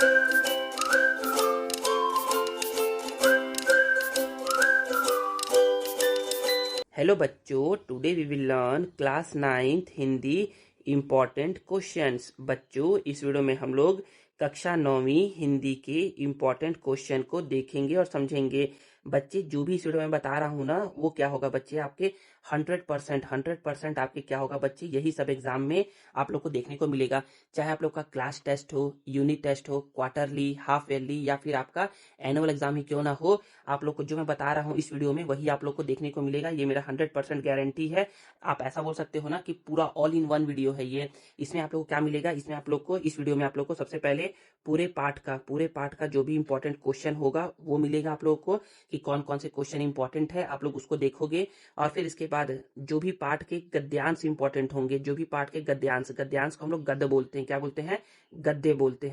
Hello बच्चों, today we will learn class 9th Hindi important questions. बच्चों, इस वीडियो में हम लोग कक्षा 9वीं हिंदी के इम्पॉर्टेंट क्वेश्चन को देखेंगे और समझेंगे। बच्चे, जो भी इस वीडियो में बता रहा हूँ ना, वो क्या होगा बच्चे, आपके 100% आपके क्या होगा बच्चे, यही सब एग्जाम में आप लोग को देखने को मिलेगा। चाहे आप लोग का क्लास टेस्ट हो, यूनिट टेस्ट हो, क्वार्टरली, हाफ ईयरली या फिर आपका एनुअल एग्जाम ही क्यों ना हो, आप लोग को जो मैं बता रहा हूँ इस वीडियो में वही आप लोग को देखने को मिलेगा। ये मेरा 100% गारंटी है। आप ऐसा बोल सकते हो ना कि पूरा ऑल इन वन वीडियो है ये। इसमें आप लोग को क्या मिलेगा, इसमें आप लोग को, इस वीडियो में आप लोग को सबसे पहले पूरे पार्ट का जो भी इंपॉर्टेंट क्वेश्चन होगा वो मिलेगा आप लोग को, कि कौन कौन से क्वेश्चन इंपॉर्टेंट है, आप लोग उसको देखोगे। और फिर इसके बाद जो भी पार्ट के गद्यांश इंपॉर्टेंट होंगे, जो भी पार्ट के गद्यांश को हम लोग गद्य बोलते हैं, क्या बोलते हैं, गद्य बोलते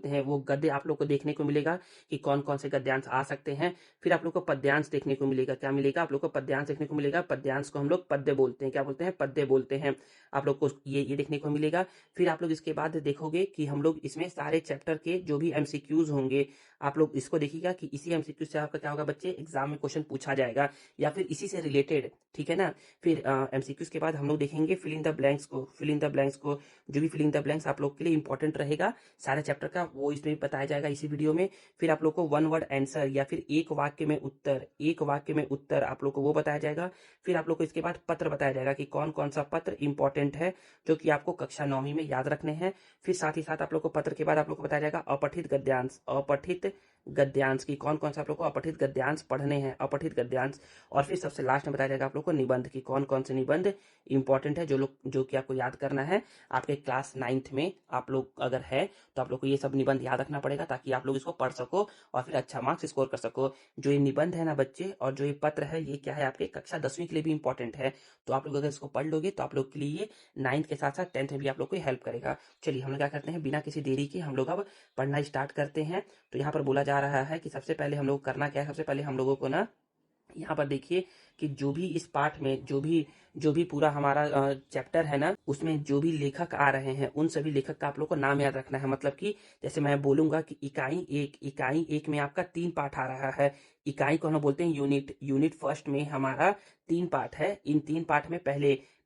हैं। वो गद्य आप लोग को देखने को मिलेगा कि कौन कौन से गद्यांश आ सकते हैं। फिर आप लोग को पद्यांश देखने को मिलेगा। क्या मिलेगा आप लोग को, पद्यांश देखने को मिलेगा। पद्यांश को हम लोग पद्य बोलते हैं। क्या बोलते हैं, पद्य बोलते हैं। आप लोग को ये देखने को मिलेगा। फिर आप लोग इसके बाद देखोगे कि हम लोग इसमें सारे चैप्टर के जो भी एमसीक्यूज होंगे, आप लोग इसको देखिएगा कि इसी एमसीक्यू से आपका क्या होगा बच्चे, एग्जाम में क्वेश्चन पूछा जाएगा या फिर इसी से रिलेटेड, ठीक है ना। फिर एमसीक्यूज के बाद हम लोग देखेंगे फिल इन द ब्लैंक्स को। जो भी फिल इन द ब्लैंक्स आप लोग के लिए इंपॉर्टेंट रहेगा सारे चैप्टर का, वो इसमें बताया जाएगा इसी वीडियो में। फिर आप लोग को वन वर्ड आंसर या फिर एक वाक्य में उत्तर आप लोग को वो बताया जाएगा। फिर आप लोग को इसके बाद पत्र बताया जाएगा कि कौन कौन सा पत्र इंपॉर्टेंट है जो कि आपको कक्षा 9वीं में याद रखने हैं। फिर साथ ही साथ आप लोग को पत्र के बाद आप लोग को बताया जाएगा अपठित गद्यांश की कौन कौन सा आप लोग को अपठित गद्यांश पढ़ने हैं, अपठित गद्यांश। और फिर सबसे लास्ट में बताया जाएगा आप लोग को निबंध की कौन कौन से निबंध इंपॉर्टेंट है, जो कि आपको याद करना है। आपके क्लास 9th में आप लोग अगर है तो आप लोग को ये सब निबंध याद रखना पड़ेगा, ताकि आप लोग इसको पढ़ सको और फिर अच्छा मार्क्स स्कोर कर सको। जो ये निबंध है ना बच्चे, और जो ये पत्र है, ये क्या है, आपके कक्षा 10वीं के लिए भी इंपॉर्टेंट है। तो आप लोग अगर इसको पढ़ लोगे तो आप लोग के लिए ये 9th के साथ साथ 10th में भी आप लोग को हेल्प करेगा। चलिए हम लोग क्या करते हैं, बिना किसी देरी के हम लोग अब पढ़ना स्टार्ट करते हैं। तो यहाँ पर बोला जा रहा है कि सबसे पहले हम लोग करना क्या है, सबसे पहले हम लोगों को ना यहाँ पर देखिए कि जो भी इस पाठ में जो भी पूरा हमारा चैप्टर है ना, उसमें जो भी लेखक आ रहे हैं उन सभी लेखक का आप लोग को नाम याद रखना है। मतलब कि जैसे मैं बोलूंगा कि इकाई एक में आपका 3 पाठ आ रहा है। इकाई को हम बोलते हैं यूनिट फर्स्ट में हमारा 3 पाठ है। इन 3 पाठ में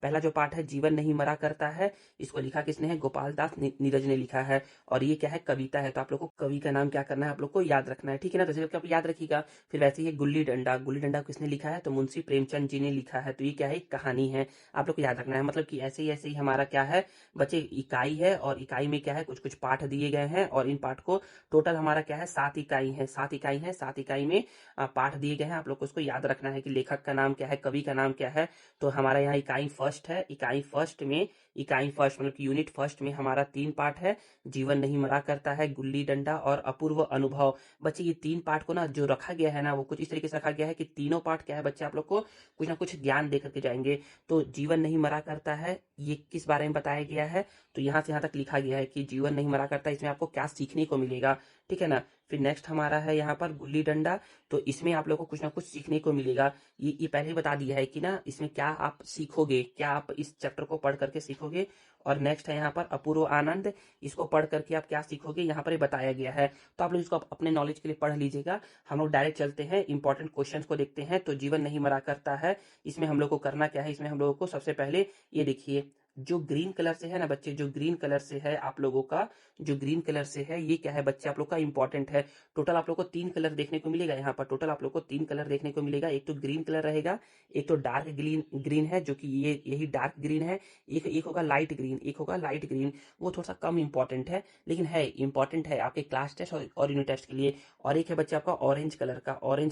पहला जो पाठ है, जीवन नहीं मरा करता है, इसको लिखा किसने है, गोपाल दास नीरज ने लिखा है। और ये क्या है, कविता है। तो आप लोग को कवि का नाम क्या करना है, आप लोग को याद रखना है, ठीक है ना। तो जैसे आप याद रखिएगा। फिर वैसे ही गुल्ली डंडा किसने लिखा है, तो मुंशी प्रेमचंद जी ने लिखा है। तो ये क्या है, कहानी है, आप लोग को याद रखना है। मतलब कि ऐसे ही हमारा क्या है बच्चे, इकाई है। और इकाई में क्या है, कुछ कुछ पाठ दिए गए हैं, और इन पाठ को टोटल हमारा क्या है, 7 इकाई है। 7 इकाई में पाठ दिए गए हैं। आप लोग को उसको याद रखना है कि लेखक का नाम क्या है, कवि का नाम क्या है। तो हमारा यहाँ इकाई फर्स्ट है। इकाई फर्स्ट मतलब कि यूनिट फर्स्ट में हमारा 3 पाठ है। जीवन नहीं मरा करता है, गुल्ली डंडा और अपूर्व अनुभव। बच्चे ये 3 पाठ को ना जो रखा गया है ना, वो कुछ इस तरीके से रखा गया है कि तीनों पाठ क्या है बच्चे, आप लोग को कुछ ना कुछ ज्ञान दे करके जाएंगे। तो जीवन नहीं मरा करता है, ये किस बारे में बताया गया है, तो यहाँ से यहाँ तक लिखा गया है कि जीवन नहीं मरा करता, इसमें आपको क्या सीखने को मिलेगा, ठीक है ना। फिर नेक्स्ट हमारा है यहाँ पर गुल्ली डंडा। तो इसमें आप लोग को कुछ ना कुछ सीखने को मिलेगा। ये पहले ही बता दिया है कि ना, इसमें क्या आप सीखोगे, क्या आप इस चैप्टर को पढ़ करके सीखोगे। और नेक्स्ट है यहाँ पर अपूर्व आनंद, इसको पढ़ करके आप क्या सीखोगे, यहाँ पर ये बताया गया है। तो आप लोग इसको अपने नॉलेज के लिए पढ़ लीजिएगा। हम लोग डायरेक्ट चलते हैं, इंपॉर्टेंट क्वेश्चंस को देखते हैं। तो जीवन नहीं मरा करता है, इसमें हम लोग को करना क्या है, इसमें हम लोगों को सबसे पहले ये देखिए, जो ग्रीन कलर से है ना बच्चे, जो ग्रीन कलर से है आप लोगों का, जो ग्रीन कलर से है, ये क्या है बच्चे, आप लोग का इंपॉर्टेंट है। टोटल आप लोग को 3 कलर देखने को मिलेगा यहाँ पर। टोटल आप लोग को 3 कलर देखने को मिलेगा। एक तो ग्रीन कलर रहेगा, एक तो डार्क ग्रीन है, जो कि यही डार्क ग्रीन है। एक होगा लाइट ग्रीन, वो थोड़ा सा कम इंपॉर्टेंट है, लेकिन है इंपॉर्टेंट है आपके क्लास टेस्ट और यूनिट टेस्ट के लिए। और एक है बच्चे आपका ऑरेंज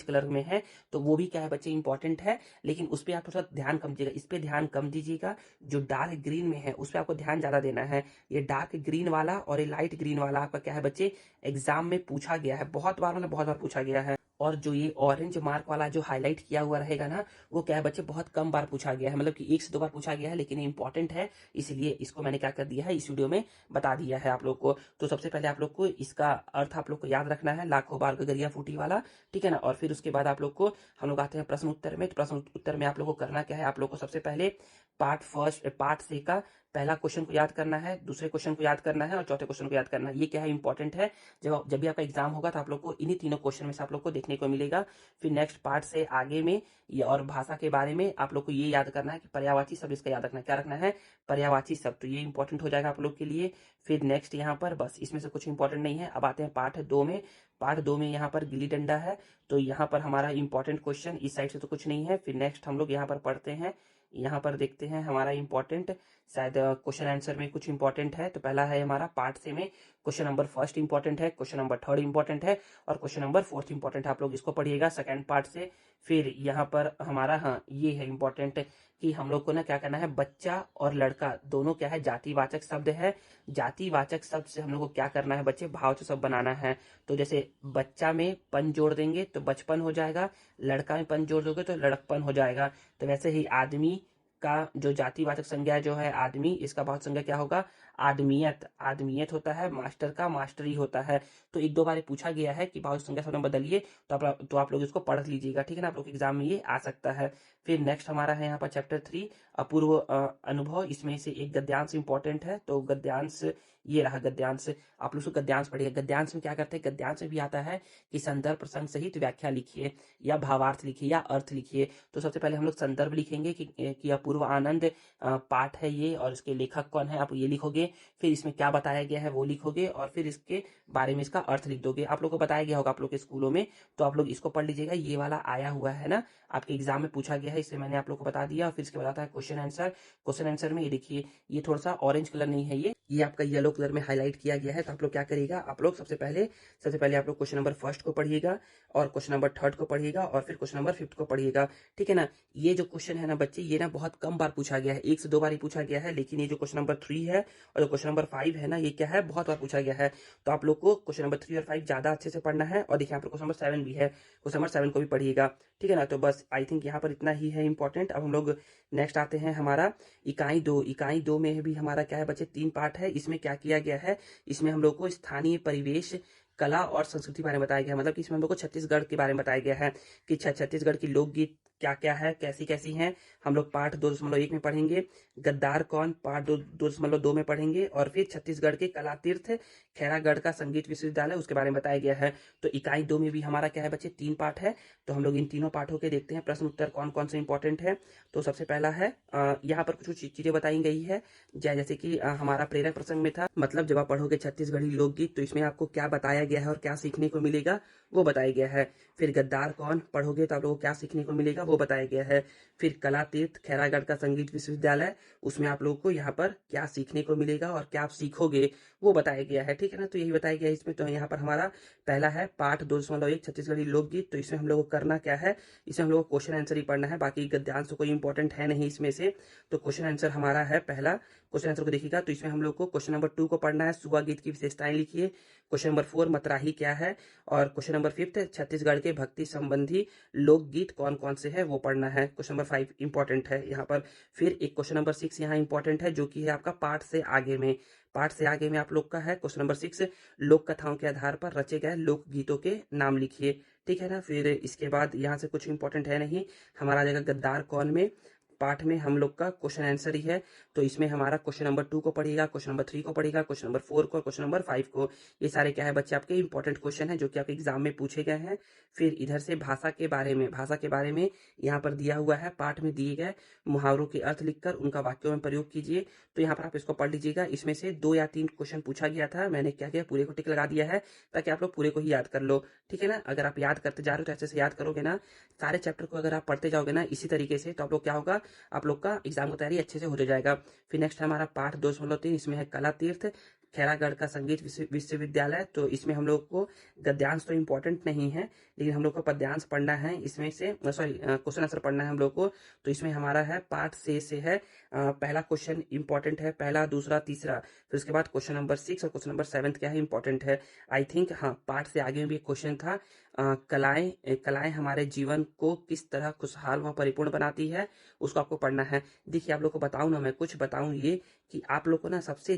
कलर में है, तो वो भी क्या है बच्चे, इंपॉर्टेंट है, लेकिन उस पर आप थोड़ा ध्यान कम दीजिएगा, इस पर ध्यान कम दीजिएगा। जो डार्क ग्रीन में है उस पर आपको ध्यान ज्यादा देना है। ये डार्क ग्रीन वाला और ये लाइट ग्रीन वाला आपका क्या है बच्चे, एग्जाम में पूछा गया है, बहुत बार, मतलब बहुत बार पूछा गया है। और जो ये ऑरेंज मार्क वाला जो हाईलाइट किया हुआ रहेगा ना, वो क्या है बच्चे, बहुत कम बार पूछा गया है, मतलब कि 1 से 2 बार पूछा गया है, लेकिन ये इंपॉर्टेंट है, इसलिए इसको मैंने क्या कर दिया है, इस वीडियो में बता दिया है आप लोग को। तो सबसे पहले आप लोग को इसका अर्थ आप लोग को याद रखना है, लाखों बार गगरिया फूटी वाला, ठीक है ना। और फिर उसके बाद आप लोग को हम लोग आते हैं प्रश्न उत्तर में। तो प्रश्न उत्तर में आप लोग को करना क्या है, आप लोग को सबसे पहले पार्ट से का पहला क्वेश्चन को याद करना है, दूसरे क्वेश्चन को याद करना है और चौथे क्वेश्चन को याद करना है। ये क्या है, इंपॉर्टेंट है। जब भी आपका एग्जाम होगा तो आप लोग को इन्हीं तीनों क्वेश्चन में से आप लोग को देखने को मिलेगा। फिर नेक्स्ट पार्ट से आगे में ये और भाषा के बारे में आप लोग को ये याद करना है कि पर्यायवाची शब्द, इसका याद रखना है। क्या रखना है, पर्यायवाची शब्द, तो ये इंपॉर्टेंट हो जाएगा आप लोग के लिए। फिर नेक्स्ट यहाँ पर बस इसमें से कुछ इंपॉर्टेंट नहीं है। अब आते हैं पार्ट 2 में। पार्ट 2 में यहाँ पर गिल्ली डंडा है, तो यहाँ पर हमारा इंपॉर्टेंट क्वेश्चन इस साइड से तो कुछ नहीं है। फिर नेक्स्ट हम लोग यहाँ पर पढ़ते हैं, यहाँ पर देखते हैं हमारा इंपॉर्टेंट, शायद क्वेश्चन आंसर में कुछ इंपॉर्टेंट है। तो पहला है हमारा पार्ट से में क्वेश्चन नंबर फर्स्ट इंपॉर्टेंट है, क्वेश्चन नंबर थर्ड इंपॉर्टेंट है और क्वेश्चन नंबर फोर्थ इंपॉर्टेंट है। आप लोग इसको पढ़िएगा सेकंड पार्ट से। फिर यहाँ पर हमारा हाँ ये है इंपॉर्टेंट कि हम लोग को ना क्या करना है, बच्चा और लड़का दोनों क्या है, जातिवाचक शब्द है। जातिवाचक शब्द से हम लोग को क्या करना है बच्चे, भाववाचक शब्द बनाना है। तो जैसे बच्चा में पन जोड़ देंगे तो बचपन हो जाएगा, लड़का में पन जोड़ दोगे तो लड़कपन हो जाएगा। तो वैसे ही आदमी का जो जातिवाचक संज्ञा जो है आदमी, इसका भाववाचक संज्ञा क्या होगा, आदमियत। आदमियत होता है, मास्टर का मास्टरी होता है। तो एक दो बार पूछा गया है कि भाववाचक संज्ञा शब्द में बदलिए, तो आप लोग इसको पढ़ लीजिएगा, ठीक है ना, आप लोग के एग्जाम में ये आ सकता है। फिर नेक्स्ट हमारा है यहाँ पर चैप्टर 3 अपूर्व अनुभव। इसमें से एक गद्यांश इंपॉर्टेंट है, तो गद्यांश ये रहा गद्यांश। आप लोग गद्यांश पढ़िएगा। गद्यांश में क्या करते हैं, गद्यांश में भी आता है कि संदर्भ प्रसंग सहित व्याख्या लिखिए या भावार्थ लिखिए या अर्थ लिखिए। तो सबसे पहले हम लोग संदर्भ लिखेंगे कि अपूर्व आनंद पाठ है ये और इसके लेखक कौन है, आप ये लिखोगे। फिर इसमें क्या बताया गया है वो लिखोगे और फिर इसके बारे में इसका अर्थ लिख दोगे। आप लोग को बताया गया होगा आप लोग के स्कूलों में, तो आप लोग इसको पढ़ लीजिएगा। ये वाला आया हुआ है ना, आपके एग्जाम में पूछा गया है, इसलिए मैंने आप लोग को बता दिया। और फिर इसके बाद आता है क्वेश्चन आंसर। क्वेश्चन आंसर में ये देखिए, ये थोड़ा सा ऑरेंज कलर नहीं है, ये आपका येलो कलर में हाईलाइट किया गया है। तो आप लोग क्या करिएगा, आप लोग सबसे पहले आप लोग क्वेश्चन नंबर फर्स्ट को पढ़िएगा और क्वेश्चन नंबर थर्ड को पढ़िएगा और फिर क्वेश्चन नंबर फिफ्थ को पढ़िएगा, ठीक है ना। ये जो क्वेश्चन है ना बच्चे, ये ना बहुत कम बार पूछा गया है, 1 से 2 बार ही पूछा गया है। लेकिन ये जो क्वेश्चन नंबर 3 है और जो क्वेश्चन नंबर 5 है ना, ये क्या है, बहुत बार पूछा गया है। तो आप लोग को क्वेश्चन नंबर 3 और 5 ज्यादा अच्छे से पढ़ना है। और देखिए यहाँ पर क्वेश्चन नंबर 7 भी है, क्वेश्चन नंबर 7 को भी पढ़िएगा, ठीक है ना। तो बस आई थिंक यहाँ पर इतना ही है इंपॉर्टेंट। अब हम लोग नेक्स्ट आते हैं हमारा इकाई 2। इकाई 2 में भी हमारा क्या है बच्चे, 3 पार्ट है। इसमें क्या किया गया है, इसमें हम लोग को स्थानीय परिवेश, कला और संस्कृति के बारे में बताया गया है। मतलब कि इसमें हम लोग को छत्तीसगढ़ के बारे में बताया गया है कि छत्तीसगढ़ की लोकगीत क्या क्या है, कैसी कैसी हैं। हम लोग पार्ट 2.1 में पढ़ेंगे। गद्दार कौन पार्ट 2.2 में पढ़ेंगे। और फिर छत्तीसगढ़ के कला तीर्थ, खैरागढ़ का संगीत विश्वविद्यालय, उसके बारे में बताया गया है। तो इकाई 2 में भी हमारा क्या है बच्चे, 3 पार्ट है। तो हम लोग इन तीनों पार्टों के देखते हैं प्रश्न उत्तर कौन कौन से इंपॉर्टेंट है। तो सबसे पहला है यहाँ पर कुछ चीजें बताई गई है, जैसे कि हमारा प्रेरक प्रसंग में था, मतलब जब आप पढ़ोगे छत्तीसगढ़ी लोकगीत तो इसमें आपको क्या बताया गया है और क्या सीखने को मिलेगा वो बताया गया है। फिर गद्दार कौन पढ़ोगे तो आप लोगों को क्या सीखने को मिलेगा वो बताया गया है। फिर कला तीर्थ खैरागढ़ का संगीत विश्वविद्यालय, उसमें आप लोगों को यहाँ पर क्या सीखने को मिलेगा और क्या आप सीखोगे वो बताया गया है, ठीक है ना। तो यही बताया गया है इसमें। तो यहाँ पर हमारा पहला है पार्ट 2.1 छत्तीसगढ़ी लोकगीत। तो इसमें हम लोग को करना क्या है, इसमें हम लोग को क्वेश्चन आंसर ही पढ़ना है, बाकी गद्यांश तो कोई इंपॉर्टेंट है नहीं इसमें से। तो क्वेश्चन आंसर हमारा है पहला, क्वेश्चन आंसर को देखिएगा। तो इसमें हम लोग को क्वेश्चन नंबर 2 को पढ़ना है, सुआ गीत की विशेषताएं लिखिए। क्वेश्चन नंबर 4 मतराही क्या है। और क्वेश्चन नंबर 5 छत्तीसगढ़ के भक्ति संबंधी लोकगीत कौन कौन से है वो पढ़ना है। क्वेश्चन नंबर 5 इंपॉर्टेंट है यहाँ पर। फिर एक क्वेश्चन नंबर 6 यहाँ इंपॉर्टेंट है, जो कि है आपका पाठ से आगे में। पाठ से आगे में आप लोग का है क्वेश्चन नंबर 6, लोक कथाओं के आधार पर रचे गए लोकगीतों के नाम लिखिए, ठीक है ना। फिर इसके बाद यहाँ से कुछ इंपॉर्टेंट है नहीं, हमारा आ जाएगा गद्दार कौन में। पार्ट में हम लोग का क्वेश्चन आंसर ही है। तो इसमें हमारा क्वेश्चन नंबर 2 को पढ़ेगा, क्वेश्चन नंबर 3 को पढ़ेगा, क्वेश्चन नंबर 4 को और क्वेश्चन नंबर 5 को। ये सारे क्या है बच्चे आपके इंपॉर्टेंट क्वेश्चन है जो कि आपके एग्जाम में पूछे गए हैं। फिर इधर से भाषा के बारे में यहाँ पर दिया हुआ है, पाठ में दिए गए मुहावरों के अर्थ लिखकर उनका वाक्यों में प्रयोग कीजिए। तो यहाँ पर आप इसको पढ़ लीजिएगा। इसमें से 2 या 3 क्वेश्चन पूछा गया था, मैंने क्या किया पूरे को टिक लगा दिया है ताकि आप लोग पूरे को ही याद कर लो, ठीक है ना। अगर आप याद करते जा रहे हो तो ऐसे से याद करोगे ना, सारे चैप्टर को अगर आप पढ़ते जाओगे ना इसी तरीके से, तो आप लोग क्या होगा, आप लोग का एग्जाम की तैयारी अच्छे से हो जाएगा। फिर नेक्स्ट हमारा पार्ट 2.3, इसमें है कला तीर्थ खैरागढ़ का संगीत विश्वविद्यालय। तो इसमें हम लोग को गद्यांश तो इंपॉर्टेंट नहीं है, लेकिन हम लोग को पद्यांश पढ़ना है इसमें से, सॉरी क्वेश्चन आंसर पढ़ना है हम लोग को। तो इसमें हमारा है पार्ट से है पहला क्वेश्चन इंपॉर्टेंट है, पहला दूसरा तीसरा। फिर उसके बाद क्वेश्चन नंबर 6 और क्वेश्चन नंबर 7 क्या है इंपॉर्टेंट है। आई थिंक हाँ पार्ट से आगे में भी एक क्वेश्चन था, कलाएं हमारे जीवन को किस तरह खुशहाल व परिपूर्ण बनाती है, उसको आपको पढ़ना है। देखिए आप लोग को बताऊं ना, मैं कुछ बताऊं ये कि आप लोग को ना सबसे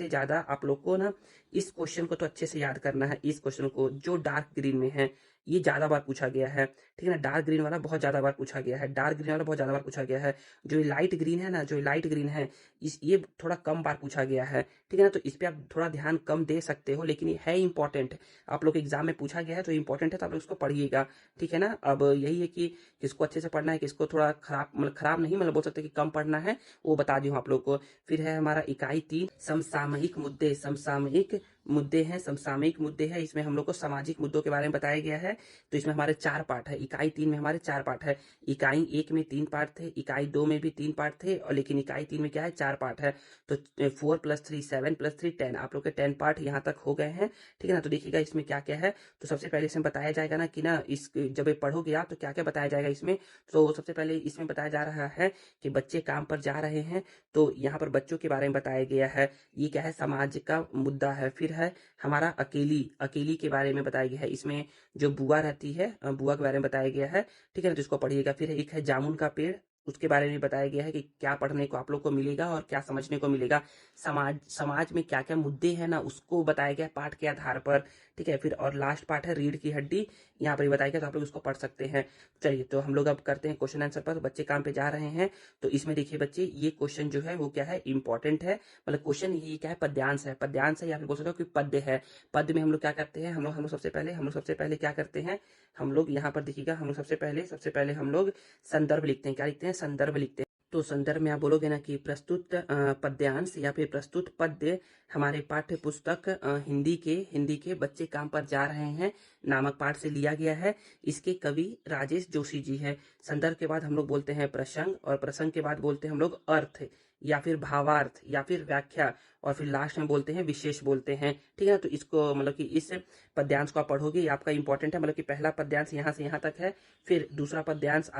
ज्यादा आप लोग को ना इस क्वेश्चन को तो अच्छे से याद करना है। इस क्वेश्चन को जो डार्क ग्रीन में है ये ज्यादा बार पूछा गया है, ठीक है ना। डार्क ग्रीन वाला बहुत ज्यादा बार पूछा गया है, डार्क ग्रीन वाला बहुत ज्यादा बार पूछा गया है। जो लाइट ग्रीन है ना, जो लाइट ग्रीन है इस ये थोड़ा कम बार पूछा गया है, ठीक है ना। तो इस पे आप थोड़ा ध्यान कम दे सकते हो, लेकिन ये है इंपॉर्टेंट। आप लोग एग्जाम में पूछा गया है तो इंपॉर्टेंट है, तो आप लोग इसको पढ़िएगा, ठीक है ना। अब यही है कि किसको अच्छे से पढ़ना है, किसको थोड़ा खराब, मतलब खराब नहीं, मतलब बोल सकते कि कम पढ़ना है, वो बता दी हूँ आप लोग को। फिर है हमारा इकाई 3 समसामयिक मुद्दे। समसामयिक मुद्दे हैं, समसामयिक मुद्दे हैं, इसमें हम लोग को सामाजिक मुद्दों के बारे में बताया गया है। तो इसमें हमारे 4 पार्ट है, इकाई 3 में हमारे 4 पार्ट है। इकाई 1 में 3 पार्ट थे, इकाई 2 में भी 3 पार्ट थे, और लेकिन इकाई 3 में क्या है, 4 पार्ट है। तो 4 + 3 7 + 3 10, आप लोग के 10 पार्ट यहाँ तक हो गए हैं, ठीक है ना। तो देखिएगा इसमें क्या क्या है। तो सबसे पहले इसमें बताया जाएगा ना कि ना इस जब ये पढ़ोगे आप तो क्या क्या बताया जाएगा इसमें। तो सबसे पहले इसमें बताया जा रहा है कि बच्चे काम पर जा रहे हैं, तो यहाँ पर बच्चों के बारे में बताया गया है। ये क्या है, समाज का मुद्दा है। फिर है हमारा अकेली, अकेली के बारे में बताया गया है। इसमें जो बुआ रहती है, बुआ के बारे में बताया गया है, ठीक है ना। तो इसको पढ़िएगा। फिर एक है जामुन का पेड़, उसके बारे में बताया गया है कि क्या पढ़ने को आप लोग को मिलेगा और क्या समझने को मिलेगा। समाज समाज में क्या क्या मुद्दे हैं ना उसको बताया गया पाठ के आधार पर, ठीक है। फिर और लास्ट पार्ट है रीढ़ की हड्डी, यहाँ पर ही बताया गया, तो आप लोग उसको पढ़ सकते हैं। चलिए तो हम लोग अब करते हैं क्वेश्चन आंसर पर। तो बच्चे काम पे जा रहे हैं, तो इसमें देखिए बच्चे ये क्वेश्चन जो है वो क्या है, इंपॉर्टेंट है। मतलब क्वेश्चन ये क्या है, पद्यांश है, पद्यांश है, या फिर बोल सकते हो कि पद्य है। पद में हम लोग क्या करते हैं, हम लोग सबसे पहले क्या करते हैं, हम लोग यहाँ पर देखिएगा, हम लोग सबसे पहले हम लोग संदर्भ लिखते हैं। क्या लिखते हैं, संदर्भ लिखते हैं। तो संदर्भ में आप बोलोगे ना कि प्रस्तुत पद्यांश या फिर प्रस्तुत पद्य हमारे पाठ्य पुस्तक हिंदी के बच्चे काम पर जा रहे हैं नामक पाठ से लिया गया है। इसके कवि राजेश जोशी जी है। संदर्भ के बाद हम लोग बोलते हैं प्रसंग, और प्रसंग के बाद बोलते हैं हम लोग अर्थ या फिर भावार्थ या फिर व्याख्या, और फिर लास्ट में बोलते हैं विशेष बोलते हैं, ठीक है ना। तो इसको मतलब कि इस पद्यांश को आप पढ़ोगे, ये आपका इंपॉर्टेंट है। मतलब कि पहला पद्यांश यहाँ से यहाँ तक है, फिर दूसरा पद्यांश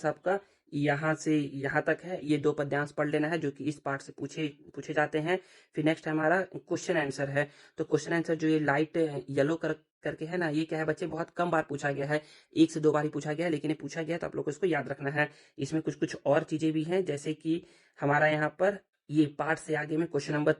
आपका यहाँ से यहाँ तक है। ये 2 पद्यांश पढ़ लेना है जो कि इस पार्ट से पूछे पूछे जाते हैं। फिर नेक्स्ट हमारा क्वेश्चन आंसर है। तो क्वेश्चन आंसर जो ये लाइट येलो करके है ना, ये क्या है बच्चे, बहुत कम बार पूछा गया है, 1 से 2 बार ही पूछा गया है, लेकिन ये पूछा गया तो आप लोग को इसको याद रखना है। इसमें कुछ कुछ और चीजें भी हैं, जैसे कि हमारा यहाँ पर ये पार्ट से आगे में क्वेश्चन नंबर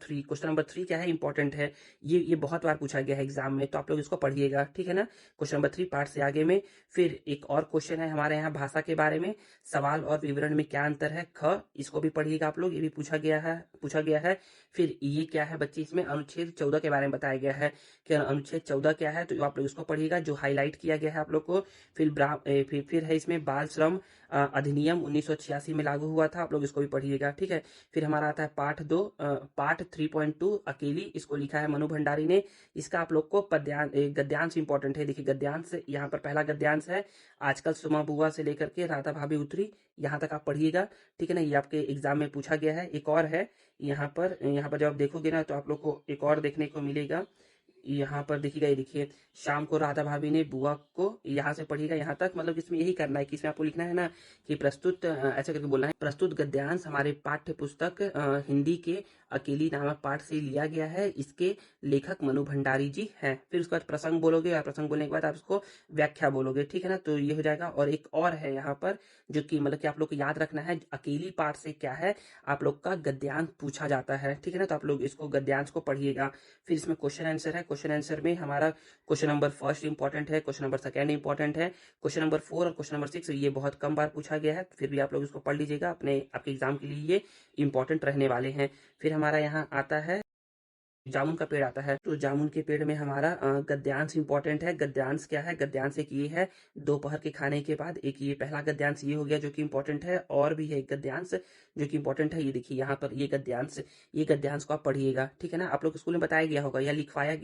3 क्या है, इंपॉर्टेंट है। ये बहुत बार पूछा गया है एग्जाम में, तो आप लोग इसको पढ़िएगा, ठीक है ना। क्वेश्चन नंबर 3 पार्ट से आगे में। फिर एक और क्वेश्चन है हमारे यहाँ भाषा के बारे में, सवाल और विवरण में क्या अंतर है, ख, इसको भी पढ़िएगा आप लोग, ये भी पूछा गया है। फिर ये क्या है बच्चे, इसमें अनुच्छेद 14 के बारे में बताया गया है कि अनुच्छेद 14 क्या है, तो आप लोग इसको पढ़िएगा, जो हाईलाइट किया गया है आप लोग को। फिर है इसमें बाल श्रम अधिनियम 1986 में लागू हुआ था, आप लोग इसको भी पढ़िएगा, ठीक है। फिर हमारा आता है पाठ 3.2 अकेली, इसको लिखा है मनु भंडारी ने। इसका आप लोग को गद्यांश इंपॉर्टेंट है। देखिए गद्यांश यहाँ पर पहला गद्यांश है, आजकल सुमा बुआ से लेकर के राधा भाभी उतरी, यहाँ तक आप पढ़िएगा, ठीक है ना। ये आपके एग्जाम में पूछा गया है। एक और है यहाँ पर जब आप देखोगे ना तो आप लोग को एक और देखने को मिलेगा। यहाँ पर देखिएगा, ये देखिए, शाम को राधा भाभी ने बुआ को, यहाँ से पढ़िएगा यहाँ तक। मतलब इसमें यही करना है कि इसमें आपको लिखना है ना कि प्रस्तुत ऐसा करके बोलना है, प्रस्तुत गद्यांश हमारे पाठ्य पुस्तक हिंदी के अकेली नामक पाठ से लिया गया है, इसके लेखक मनु भंडारी जी हैं। फिर उसके बाद प्रसंग बोलोगे, और प्रसंग बोलने के बाद आप इसको व्याख्या बोलोगे, ठीक है ना। तो ये हो जाएगा। और एक और है यहाँ पर जो कि मतलब कि आप लोग को याद रखना है, अकेली पाठ से क्या है, आप लोग का गद्यांश पूछा जाता है, ठीक है ना। तो आप लोग इसको गद्यांश को पढ़िएगा। फिर इसमें क्वेश्चन आंसर है। क्वेश्चन आंसर में हमारा क्वेश्चन नंबर फर्स्ट इंपॉर्टेंट है, क्वेश्चन नंबर सेकंड इंपॉर्टेंट है, क्वेश्चन नंबर 4 और क्वेश्चन नंबर 6 ये बहुत कम बार पूछा गया है, फिर भी आप लोग इसको पढ़ लीजिएगा, आपके एग्जाम के लिए ये इंपॉर्टेंट रहने वाले हैं। फिर हमारा यहाँ आता है जामुन का पेड़ आता है। तो जामुन के पेड़ में हमारा गद्यांश इंपॉर्टेंट है। गद्यांश क्या है, गद्यांश एक ये है, दोपहर के खाने के बाद, एक ये पहला गद्यांश ये हो गया जो कि इंपॉर्टेंट है। और भी है एक गद्यांश जो कि इंपॉर्टेंट है, ये देखिए यहाँ पर ये गद्यांश को आप पढ़िएगा, ठीक है ना। आप लोग स्कूल में बताया गया होगा या लिखवाया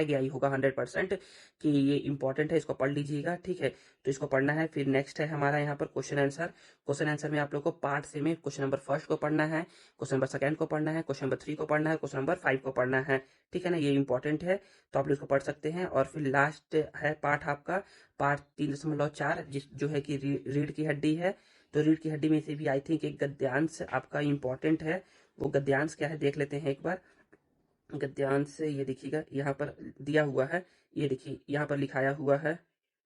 गया ही होगा 100% कि ये इंपॉर्टेंट है, इसको पढ़ लीजिएगा, ठीक है। तो इसको पढ़ना है। फिर नेक्स्ट है हमारा यहाँ पर क्वेश्चन आंसर। क्वेश्चन आंसर में आप लोग को पार्ट से में क्वेश्चन नंबर फर्स्ट को पढ़ना है, क्वेश्चन नंबर सेकंड को पढ़ना है, क्वेश्चन नंबर 3 को पढ़ना है, क्वेश्चन नंबर 5 को पढ़ना है, ठीक है ना। ये इंपॉर्टेंट है, तो आप लोग इसको पढ़ सकते हैं। और फिर लास्ट है पार्ट आपका, पार्ट 3.4 जो है कि रीढ़ की हड्डी है। तो रीढ़ की हड्डी में से भी आई थिंक एक गद्यांश आपका इंपॉर्टेंट है। वो गद्यांश क्या है देख लेते हैं एक बार। गद्यांश ये देखिएगा यहाँ पर दिया हुआ है, ये देखिए यहाँ पर लिखाया हुआ है,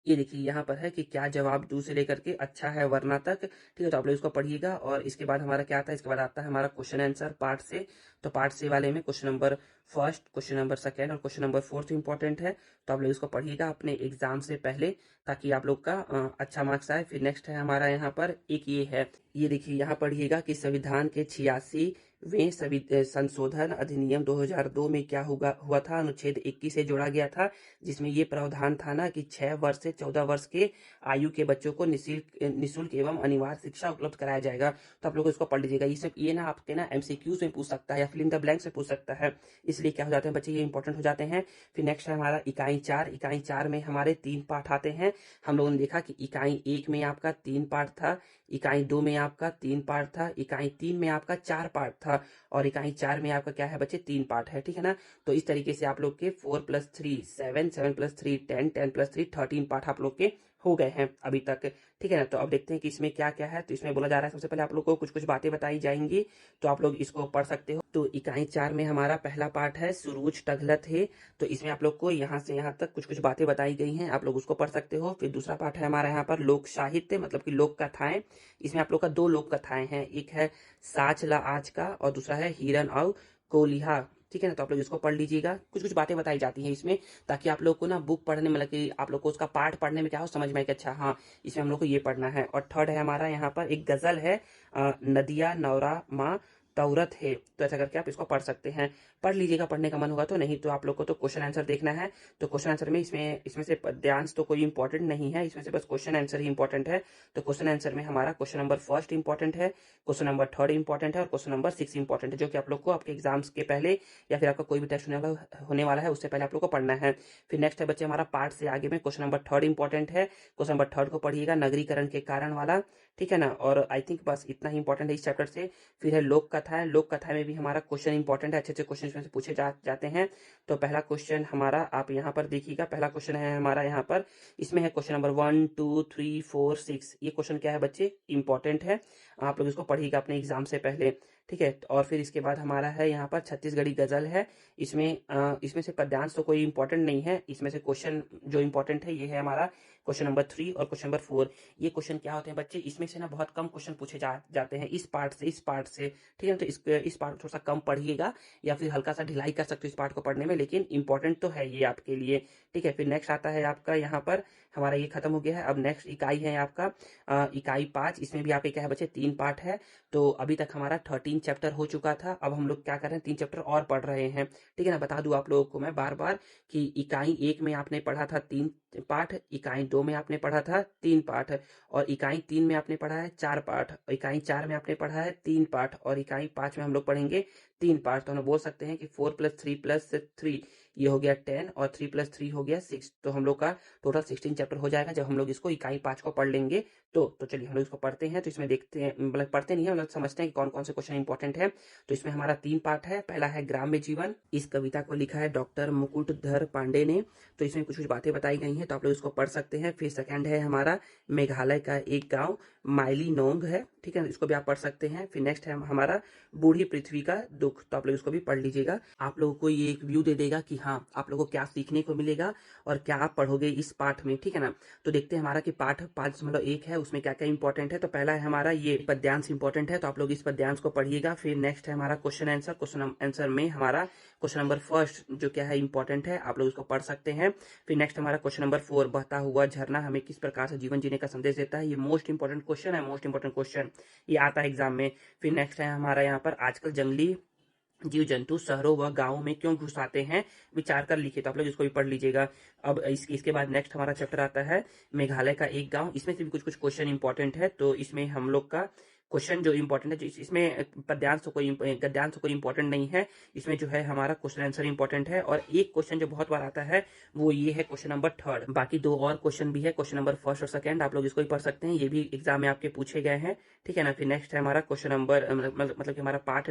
ये देखिए यहाँ पर है कि क्या जवाब दू से लेकर के अच्छा है वरना तक। ठीक है, तो आप लोग इसको पढ़िएगा। और इसके बाद हमारा क्या आता है, इसके बाद आता है हमारा क्वेश्चन आंसर पार्ट से। तो पार्ट से वाले में question number first, question number second और क्वेश्चन नंबर फोर्थ इंपॉर्टेंट है। तो आप लोग इसको पढ़िएगा अपने एग्जाम से पहले, ताकि आप लोग का अच्छा मार्क्स आए। फिर नेक्स्ट है हमारा यहाँ पर एक ये है, ये देखिए यहाँ पढ़िएगा कि संविधान के 86वें संशोधन अधिनियम 2002 में क्या हुआ था, अनुच्छेद 21 से जोड़ा गया था, जिसमें ये प्रावधान था ना कि 6 वर्ष से 14 वर्ष के आयु के बच्चों को निःशुल्क एवं अनिवार्य शिक्षा उपलब्ध कराया जाएगा। तो आप लोग इसको पढ़ लीजिएगा। ये ना आपके ना एमसीक्यूज में पूछ सकता है या फिल इन द ब्लैंक्स में पूछ सकता है, इसलिए क्या हो जाते हैं बच्चे, ये इंपॉर्टेंट हो जाते हैं। फिर नेक्स्ट है हमारा इकाई 4। इकाई 4 में हमारे 3 पार्ट आते हैं। हम लोगों ने देखा कि इकाई 1 में आपका 3 पार्ट था, इकाई 2 में आपका 3 पार्ट था, इकाई 3 में आपका 4 पार्ट था, और इकाई 4 में आपका क्या है बच्चे, 3 पार्ट है। ठीक है ना। तो इस तरीके से आप लोग के 4+3 7, 7+3 10, 10+3 13 पार्ट आप लोग के हो गए हैं अभी तक। ठीक है ना। तो अब देखते हैं कि इसमें क्या क्या है। तो इसमें बोला जा रहा है, सबसे पहले आप लोग को कुछ कुछ बातें बताई जाएंगी, तो आप लोग इसको पढ़ सकते हो। तो इकाई 4 में हमारा पहला पार्ट है सुरूज टगलत है। तो इसमें आप लोग को यहाँ से यहाँ तक कुछ कुछ बातें बताई गई हैं, आप लोग उसको पढ़ सकते हो। फिर दूसरा पार्ट है हमारा यहाँ पर लोक साहित्य, मतलब कि लोक कथाएं। इसमें आप लोग का 2 लोक कथाएं हैं, एक है साच ला आज का और दूसरा है हिरन और कोलिहा। ठीक है ना। तो आप लोग इसको पढ़ लीजिएगा। कुछ कुछ बातें बताई जाती हैं इसमें, ताकि आप लोग को ना बुक पढ़ने में, मतलब कि आप लोग को उसका पार्ट पढ़ने में क्या हो, समझ में आए कि अच्छा हाँ इसमें हम लोग को ये पढ़ना है। और थर्ड है हमारा यहाँ पर एक गजल है, नदिया नौरा माँ तौरत है। तो ऐसा करके आप इसको पढ़ सकते हैं। पढ़ लीजिएगा पढ़ने का मन होगा तो, नहीं तो आप लोग को तो क्वेश्चन आंसर देखना है। तो क्वेश्चन आंसर में इसमें से पद्यांश तो कोई इंपॉर्टेंट नहीं है, इसमें से बस क्वेश्चन आंसर ही इंपॉर्टेंट है। तो क्वेश्चन आंसर में हमारा क्वेश्चन नंबर फर्स्ट इंपॉर्टेंट है, क्वेश्चन नंबर थर्ड इंपॉर्टेंट है और क्वेश्चन नंबर 6 इंपॉर्टेंट है, जो कि आप लोग को आपके एग्जाम्स के पहले या फिर आपका कोई भी टेस्ट होने वाला है उससे पहले आप लोग को पढ़ना है। फिर नेक्स्ट है बच्चे हमारा पार्ट से आगे में क्वेश्चन नंबर थर्ड इंपॉर्टेंट है। क्वेश्चन नंबर थर्ड को पढ़िएगा, नगरीकरण के कारण वाला। ठीक है ना। और आई थिंक बस इतना ही इंपॉर्टेंट है इस चैप्टर से। फिर है लोक कथा। लोक कथा में भी हमारा क्वेश्चन इंपॉर्टेंट है, अच्छे अच्छे क्वेश्चन इसमें से पूछे जाते हैं। तो पहला क्वेश्चन हमारा आप यहाँ पर देखिएगा, पहला क्वेश्चन है हमारा यहाँ पर, इसमें है क्वेश्चन नंबर 1 2 3 4 6। ये क्वेश्चन क्या है बच्चे, इंपॉर्टेंट है, आप लोग इसको पढ़िएगा अपने एग्जाम से पहले। ठीक है। और फिर इसके बाद हमारा है यहाँ पर छत्तीसगढ़ी गजल है। इसमें से पद्यांश तो कोई इंपॉर्टेंट नहीं है, इसमें से क्वेश्चन जो इंपॉर्टेंट है ये है हमारा क्वेश्चन नंबर 3 और क्वेश्चन नंबर 4। ये क्वेश्चन क्या होते हैं बच्चे, इसमें से ना बहुत कम क्वेश्चन पूछे जाते हैं इस पार्ट से। ठीक है। तो इस पार्ट थोड़ा सा कम पढ़िएगा, या फिर हल्का सा ढिलाई कर सकते हो इस पार्ट को पढ़ने में, लेकिन इंपॉर्टेंट तो है ये आपके लिए। ठीक है। फिर नेक्स्ट आता है आपका यहाँ पर, हमारा ये खत्म हो गया है। अब नेक्स्ट इकाई है आपका इकाई 5। इसमें भी आपके क्या है बच्चे, 3 पार्ट है। तो अभी तक हमारा 13 चैप्टर हो चुका था, अब हम लोग क्या कर रहे हैं, 3 चैप्टर और पढ़ रहे हैं। ठीक है ना। बता दूं आप लोगों को मैं बार बार कि इकाई 1 में आपने पढ़ा था 3 पाठ, इकाई 2 में आपने पढ़ा था 3 पाठ, और इकाई 3 में आपने पढ़ा है 4 पाठ, इकाई 4 में आपने पढ़ा है 3 पाठ, और इकाई 5 में हम लोग पढ़ेंगे 3 पाठ। तो हम बोल सकते हैं कि 4+3+3 ये हो गया 10 और 3+3 हो गया 6। तो हम लोग का टोटल 16 चैप्टर हो जाएगा जब हम लोग इसको इकाई 5 को पढ़ लेंगे। तो चलिए हम लोग इसको पढ़ते हैं। तो इसमें देखते हैं, मतलब पढ़ते नहीं है, मतलब समझते हैं कि कौन कौन से क्वेश्चन इंपॉर्टेंट है। तो इसमें हमारा 3 पार्ट है। पहला है ग्राम्य जीवन। इस कविता को लिखा है डॉक्टर मुकुटधर पांडे ने। तो इसमें कुछ कुछ बातें बताई गई हैं, तो आप लोग इसको पढ़ सकते हैं। फिर सेकंड है हमारा मेघालय का एक गांव माइली नोंग है। ठीक है, इसको भी आप पढ़ सकते हैं। फिर नेक्स्ट है हमारा बूढ़ी पृथ्वी का दुख। तो आप लोग इसको भी पढ़ लीजिएगा। आप लोगों को ये एक व्यू दे देगा कि हाँ आप लोगों को क्या सीखने को मिलेगा और क्या आप पढ़ोगे इस पाठ में। ठीक है ना। तो देखते हैं हमारा कि पाठ 5.1 है, उसमें क्या क्या इंपॉर्टेंट है। तो पहला है हमारा ये पद्यांश इंपॉर्टेंट है, तो आप लोग इस पद्यांश को पढ़िएगा। फिर नेक्स्ट है हमारा क्वेश्चन आंसर। क्वेश्चन आंसर में हमारा क्वेश्चन नंबर फर्स्ट जो क्या है इंपॉर्टेंट है, आप लोग इसको पढ़ सकते हैं। फिर नेक्स्ट हमारा क्वेश्चन नंबर 4, बहता हुआ झरना हमें किस प्रकार से जीवन जीने का संदेश देता है। ये मोस्ट इंपॉर्टेंट क्वेश्चन है, मोस्ट इंपॉर्टेंट क्वेश्चन ये आता है एग्जाम में। फिर नेक्स्ट है हमारा यहाँ पर आजकल जंगली जीव जंतु शहरों व गांवों में क्यों घुस आते हैं, विचार कर लिखिए। तो आप लोग इसको भी पढ़ लीजिएगा। अब इसके बाद नेक्स्ट हमारा चैप्टर आता है मेघालय का एक गांव। इसमें से भी कुछ कुछ क्वेश्चन इंपॉर्टेंट है। तो इसमें हम लोग का क्वेश्चन जो इंपॉर्टेंट है, इसमें गद्यांश तो कोई इंपॉर्टेंट नहीं है। इसमें जो है हमारा क्वेश्चन आंसर इंपॉर्टेंट है, और एक क्वेश्चन जो बहुत बार आता है वो ये है क्वेश्चन नंबर 3। बाकी 2 और क्वेश्चन भी है, क्वेश्चन नंबर 1 और 2, आप लोग इसको भी पढ़ सकते हैं, ये भी एग्जाम में आपके पूछे गए हैं। ठीक है ना। फिर नेक्स्ट है हमारा क्वेश्चन नंबर मतलब कि हमारा पार्ट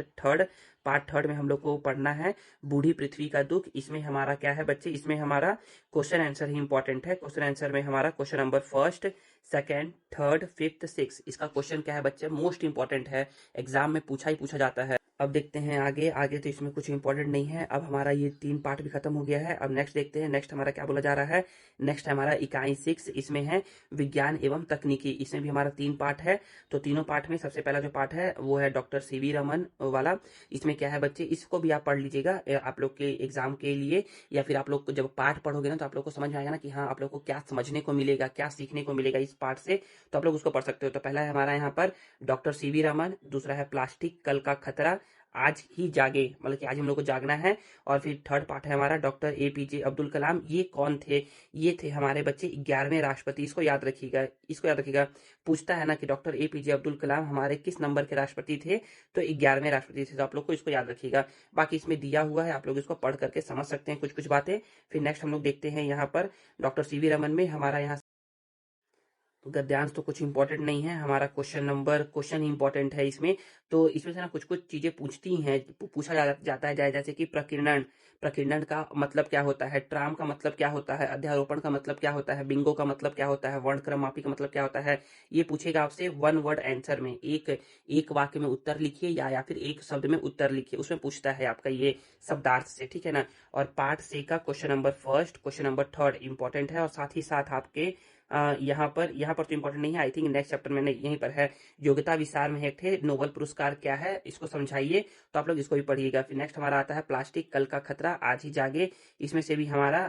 थर्ड में हम लोग को पढ़ना है बूढ़ी पृथ्वी का दुख। इसमें हमारा क्या है बच्चे, इसमें हमारा क्वेश्चन आंसर ही इंपॉर्टेंट है। क्वेश्चन आंसर में हमारा क्वेश्चन नंबर 1, 2, 3, 5, 6 इसका क्वेश्चन क्या है बच्चे, मोस्ट इंपॉर्टेंट है, एग्जाम में पूछा ही पूछा जाता है। अब देखते हैं आगे आगे, तो इसमें कुछ इंपॉर्टेंट नहीं है। अब हमारा ये 3 पार्ट भी खत्म हो गया है। अब नेक्स्ट देखते हैं, नेक्स्ट हमारा क्या बोला जा रहा है। नेक्स्ट हमारा इकाई 6, इसमें है विज्ञान एवं तकनीकी। इसमें भी हमारा 3 पार्ट है। तो तीनों पार्ट में सबसे पहला जो पार्ट है वो है डॉक्टर सीवी रमन वाला। इसमें क्या है बच्चे, इसको भी आप पढ़ लीजिएगा आप लोग के एग्जाम के लिए, या फिर आप लोग को जब पार्ट पढ़ोगे ना तो आप लोग को समझ में आएगा ना कि हाँ आप लोग को क्या समझने को मिलेगा, क्या सीखने को मिलेगा इस पार्ट से। तो आप लोग उसको पढ़ सकते हो। तो पहला है हमारा यहाँ पर डॉक्टर सीवी रमन, दूसरा है प्लास्टिक कल का खतरा, आज ही जागे, मतलब कि आज हम लोग को जागना है। और फिर थर्ड पार्ट है हमारा डॉक्टर एपीजे अब्दुल कलाम। ये कौन थे, ये थे हमारे बच्चे 11वें राष्ट्रपति। इसको याद रखिएगा, इसको याद रखिएगा। पूछता है ना कि डॉक्टर एपीजे अब्दुल कलाम हमारे किस नंबर के राष्ट्रपति थे, तो 11वें राष्ट्रपति थे। तो आप लोग को इसको याद रखिएगा। बाकी इसमें दिया हुआ है, आप लोग इसको पढ़ करके समझ सकते हैं कुछ कुछ बातें। फिर नेक्स्ट हम लोग देखते हैं यहाँ पर डॉक्टर सीवी रमन में हमारा यहाँ गद्यांश तो कुछ इंपॉर्टेंट नहीं है। हमारा क्वेश्चन इंपॉर्टेंट है इसमें। तो इसमें से ना कुछ कुछ चीजें पूछती हैं, पूछा जाता है जैसे कि प्रकीर्णन, प्रकीर्णन का मतलब क्या होता है, ट्राम का मतलब क्या होता है, अध्यारोपण का मतलब क्या होता है, बिंगो का मतलब क्या होता है, वर्णक्रम मापी का मतलब क्या होता है। ये पूछेगा आपसे वन वर्ड आंसर में, एक एक वाक्य में उत्तर लिखिए या फिर एक शब्द में उत्तर लिखिए, उसमें पूछता है आपका ये शब्दार्थ से, ठीक है ना। और पार्ट से का question number first, question number third important है। और साथ ही साथ आपके यहाँ पर तो इंपॉर्टेंट नहीं है। आई थिंक नेक्स्ट चैप्टर में यहीं पर है, योग्यता विस्तार में एक थे, नोबेल पुरस्कार क्या है इसको समझाइए। तो आप लोग इसको भी पढ़िएगा। फिर नेक्स्ट हमारा आता है प्लास्टिक कल का खतरा आज ही जागे। इसमें से भी हमारा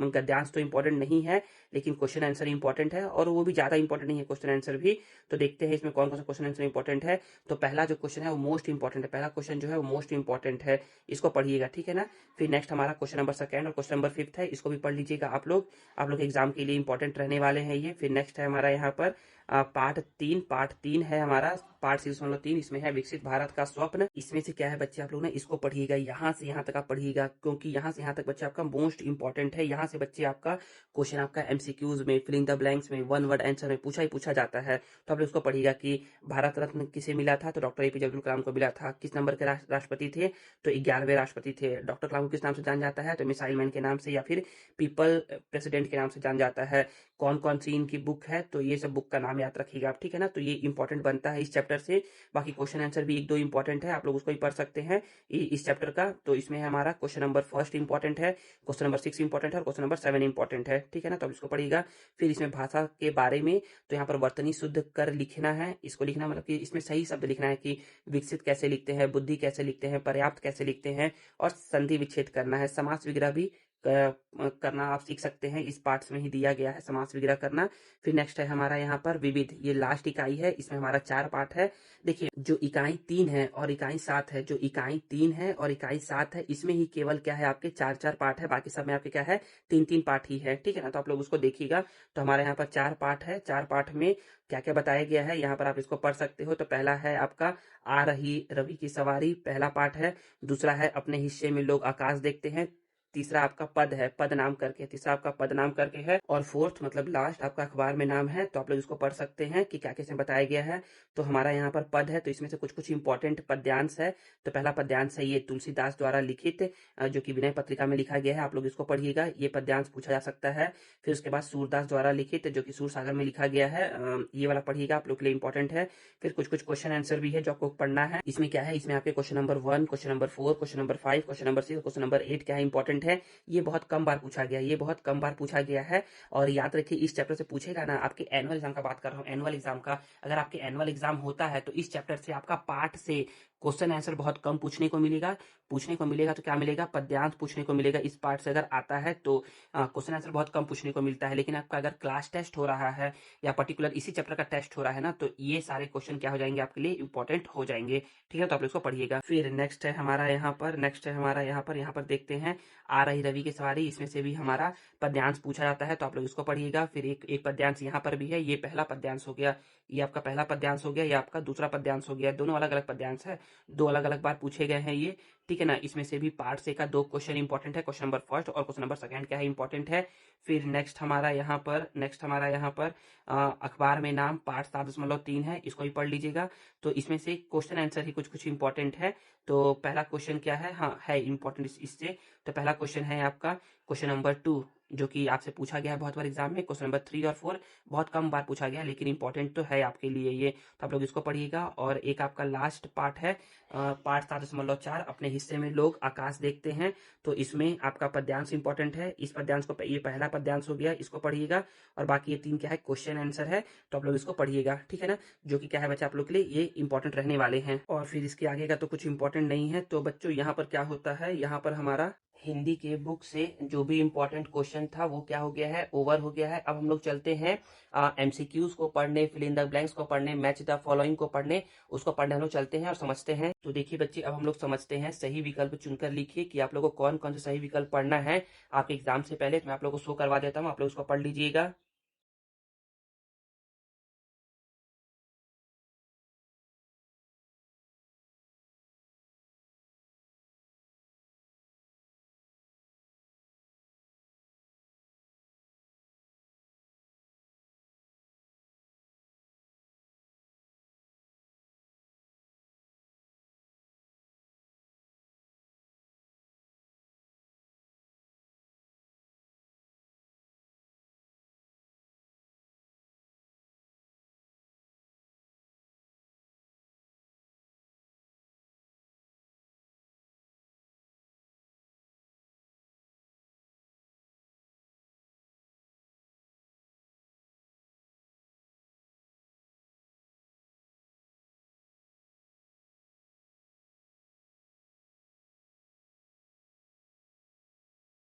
गद्यांश तो इंपॉर्टेंट नहीं है, लेकिन क्वेश्चन आंसर इंपॉर्टेंट है, और वो भी ज्यादा इंपॉर्टेंट नहीं है क्वेश्चन आंसर भी। तो देखते हैं इसमें कौन कौन सा क्वेश्चन आंसर इंपॉर्टेंट है। तो पहला जो क्वेश्चन है वो मोस्ट इंपॉर्टेंट है, पहला क्वेश्चन जो है वो मोस्ट इंपॉर्टेंट है, इसको पढ़िएगा, ठीक है ना। फिर नेक्स्ट हमारा क्वेश्चन नंबर सेकंड और क्वेश्चन नंबर फिफ्थ है, इसको भी पढ़ लीजिएगा आप लोग एग्जाम के लिए इंपॉर्टेंट रहने वाले हैं ये। फिर नेक्स्ट है हमारा यहाँ पर पार्ट 3 है हमारा, पार्ट 6.3, इसमें है विकसित भारत का स्वप्न। इसमें से क्या है बच्चे, आप लोग ना इसको पढ़िएगा, यहाँ से यहाँ तक आप पढ़िएगा, क्योंकि यहाँ से यहाँ तक बच्चे आपका मोस्ट इंपॉर्टेंट है। यहाँ से बच्चे आपका क्वेश्चन आपका एमसीक्यूज में, फिलिंग द ब्लैंक्स में, वन वर्ड आंसर में पूछा ही पूछा जाता है। तो आप लोग इसको पढ़िएगा कि भारत रत्न किसे मिला था, तो डॉक्टर एपीजे अब्दुल कलाम को मिला था। किस नंबर के राष्ट्रपति थे, तो 11वें राष्ट्रपति थे। डॉक्टर कलाम को किस नाम से जान जाता है, तो मिसाइल मैन के नाम से या फिर पीपल प्रेसिडेंट के नाम से जान जाता है। कौन कौन सी इनकी बुक है, तो ये सब बुक का नाम याद रखिएगा आप, ठीक है ना। तो ये इंपॉर्टेंट बनता है इस चैप्टर से। बाकी क्वेश्चन आंसर भी एक दो इंपॉर्टेंट है, आप लोग उसको भी पढ़ सकते हैं इस चैप्टर का। तो इसमें हमारा क्वेश्चन नंबर फर्स्ट इंपॉर्टेंट है, क्वेश्चन नंबर 6 इंपॉर्टेंट है और क्वेश्चन नंबर 7 इंपॉर्टेंट है, ठीक है ना। तो आप इसको पढ़िएगा। फिर इसमें भाषा के बारे में, तो यहाँ पर वर्तनी शुद्ध कर लिखना है, इसको लिखना मतलब कि इसमें सही शब्द लिखना है कि विकसित कैसे लिखते हैं, बुद्धि कैसे लिखते हैं, पर्याप्त कैसे लिखते हैं, और संधि विच्छेद करना है। समास विग्रह भी करना आप सीख सकते हैं, इस पार्ट्स में ही दिया गया है समास विग्रह करना। फिर नेक्स्ट है हमारा यहाँ पर विविध, ये लास्ट इकाई है, इसमें हमारा 4 पार्ट है। देखिए जो इकाई 3 है और इकाई 7 है, जो इकाई 3 है और इकाई 7 है, इसमें ही केवल क्या है आपके 4 पार्ट है, बाकी सब में आपके क्या है 3 पार्ट ही है, ठीक है ना। तो आप लोग उसको देखिएगा। तो हमारे यहाँ पर 4 पार्ट है, 4 पार्ट में क्या क्या बताया गया है यहाँ पर आप इसको पढ़ सकते हो। तो पहला है आपका आ रही रवि की सवारी, पहला पार्ट है। दूसरा है अपने हिस्से में लोग आकाश देखते हैं। तीसरा आपका पद है, पद नाम करके, तीसरा आपका पद नाम करके है। और फोर्थ मतलब लास्ट आपका अखबार में नाम है। तो आप लोग इसको पढ़ सकते हैं कि क्या कैसे बताया गया है। तो हमारा यहाँ पर पद है, तो इसमें से कुछ कुछ इंपॉर्टेंट पद्यांश है। तो पहला पद्यांश है ये तुलसीदास द्वारा लिखित, जो कि विनय पत्रिका में लिखा गया है, आप लोग इसको पढ़िएगा, ये पद्यांश पूछा जा सकता है। फिर उसके बाद सूरदास द्वारा लिखित, जो कि सूर सागर में लिखा गया है, ये वाला पढ़िएगा, आप लोग के लिए इंपॉर्टेंट है। फिर कुछ कुछ क्वेश्चन आंसर भी है जो आपको पढ़ना है। इसमें क्या है, इसमें आपके question number 1, question number 4, question number 5, question number 6, question number 8 क्या है इंपॉर्टेंट है। ये बहुत कम बार पूछा गया, ये बहुत कम बार पूछा गया है। और याद रखिए इस चैप्टर से पूछेगा ना, आपके एनुअल एग्जाम का बात कर रहा हूँ, एनुअल एग्जाम का, अगर आपके एनुअल एग्जाम होता है तो इस चैप्टर से आपका पार्ट से क्वेश्चन आंसर बहुत कम पूछने को मिलेगा। तो क्या मिलेगा, पद्यांश पूछने को मिलेगा। इस पार्ट से अगर आता है तो क्वेश्चन आंसर बहुत कम पूछने को मिलता है। लेकिन आपका अगर क्लास टेस्ट हो रहा है या पर्टिकुलर इसी चैप्टर का टेस्ट हो रहा है ना, तो ये सारे क्वेश्चन क्या हो जाएंगे आपके लिए इंपॉर्टेंट हो जाएंगे, ठीक है। तो आप इसको पढ़िएगा। फिर नेक्स्ट है हमारा यहाँ पर देखते हैं आ रही रवि की सवारी, इसमें से भी हमारा पद्यांश पूछा जाता है, तो आप लोग इसको पढ़िएगा। फिर एक पद्यांश यहाँ पर भी है, ये पहला पद्यांश हो गया, ये आपका पहला पद्यांश हो गया, ये आपका दूसरा पद्यांश हो गया, दोनों अलग अलग पद्यांश है, दो अलग अलग बार पूछे गए हैं ये, ठीक है ना। इसमें से भी पार्ट से का 2 क्वेश्चन इंपॉर्टेंट है, क्वेश्चन नंबर फर्स्ट और क्वेश्चन नंबर सेकंड क्या है इंपॉर्टेंट है। फिर नेक्स्ट हमारा यहाँ पर अखबार में नाम पार्ट 7.3 है, इसको भी पढ़ लीजिएगा। तो इसमें से क्वेश्चन आंसर ही कुछ कुछ इंपॉर्टेंट है। तो पहला क्वेश्चन क्या है, हाँ है इंपॉर्टेंट इससे। तो पहला क्वेश्चन है आपका क्वेश्चन नंबर 2, जो कि आपसे पूछा गया है बहुत बार एग्जाम में। क्वेश्चन नंबर 3 और 4 बहुत कम बार पूछा गया है, लेकिन इंपॉर्टेंट तो है आपके लिए ये, तो आप लोग इसको पढ़िएगा। और एक आपका लास्ट पार्ट है, पार्ट 7.4, अपने हिस्से में लोग आकाश देखते हैं। तो इसमें आपका पद्यांश इंपॉर्टेंट है, इस पद्यांश को, ये पहला पद्यांश हो गया, इसको पढ़िएगा। और बाकी ये 3 क्या है, क्वेश्चन आंसर है, तो आप लोग इसको पढ़िएगा, ठीक है ना। जो कि क्या है बच्चा, आप लोग के लिए ये इंपॉर्टेंट रहने वाले हैं। और फिर इसके आगे का तो कुछ इंपॉर्टेंट नहीं है। तो बच्चों यहाँ पर क्या होता है, यहाँ पर हमारा हिंदी के बुक से जो भी इंपॉर्टेंट क्वेश्चन था वो क्या हो गया है, ओवर हो गया है। अब हम लोग चलते हैं एमसीक्यूज को पढ़ने, फिल इन द ब्लैंक्स को पढ़ने, मैच द फॉलोइंग को पढ़ने। उसको पढ़ने हम लोग चलते हैं और समझते हैं। तो देखिए बच्चे, अब हम लोग समझते हैं। सही विकल्प चुनकर लिखिए कि आप लोगों को कौन कौन सा सही विकल्प पढ़ना है आपके एग्जाम से पहले। तो मैं आप लोगों को शो करवा देता हूँ, आप लोग उसको पढ़ लीजिएगा।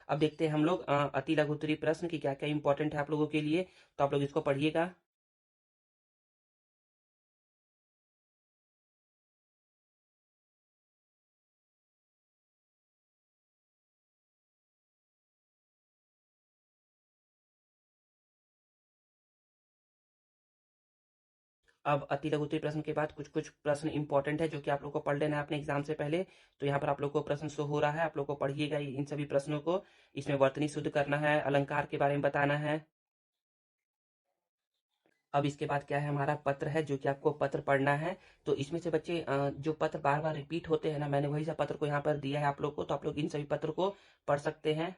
अब देखते हैं हम लोग अति लघु उत्तरीय प्रश्न की क्या क्या इंपॉर्टेंट है आप लोगों के लिए। तो आप लोग इसको पढ़िएगा। अब अति लघु उत्तरीय प्रश्न के बाद कुछ कुछ प्रश्न इंपॉर्टेंट है जो कि आप लोग को पढ़ लेना है अपने एग्जाम से पहले। तो यहाँ पर आप लोग को प्रश्न शो हो रहा है, आप लोग को पढ़िएगा इन सभी प्रश्नों को। इसमें वर्तनी शुद्ध करना है, अलंकार के बारे में बताना है। अब इसके बाद क्या है, हमारा पत्र है जो कि आपको पत्र पढ़ना है। तो इसमें से बच्चे जो पत्र बार बार रिपीट होते हैं ना, मैंने वही सा पत्र को यहाँ पर दिया है आप लोग को, तो आप लोग इन सभी पत्र को पढ़ सकते हैं।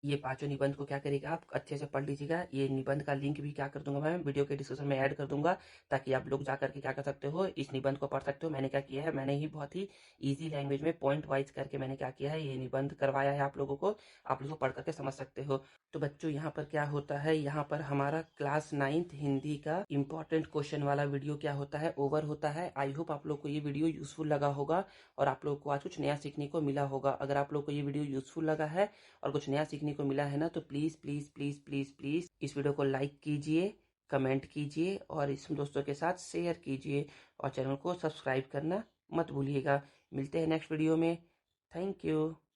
ये पांचों निबंध को क्या करेगा, आप अच्छे से पढ़ लीजिएगा। ये निबंध का लिंक भी क्या कर दूंगा, मैं वीडियो के डिस्क्रिप्शन में ऐड कर दूंगा, ताकि आप लोग जा करके क्या कर सकते हो, इस निबंध को पढ़ सकते हो। मैंने क्या किया है, मैंने ही बहुत ही इजी लैंग्वेज में पॉइंट वाइज करके मैंने क्या किया है, ये निबंध करवाया है आप लोगों को। आप लोग पढ़ करके समझ सकते हो। तो बच्चों यहाँ पर क्या होता है, यहाँ पर हमारा क्लास 9th हिंदी का इंपॉर्टेंट क्वेश्चन वाला वीडियो क्या होता है, ओवर होता है। आई होप आप लोग को ये वीडियो यूजफुल लगा होगा और आप लोग को आज कुछ नया सीखने को मिला होगा। अगर आप लोग को ये वीडियो यूजफुल लगा है और कुछ नया सीखने को मिला है ना, तो please please please please please इस वीडियो को लाइक कीजिए, कमेंट कीजिए और इस दोस्तों के साथ शेयर कीजिए, और चैनल को सब्सक्राइब करना मत भूलिएगा। मिलते हैं नेक्स्ट वीडियो में। Thank you.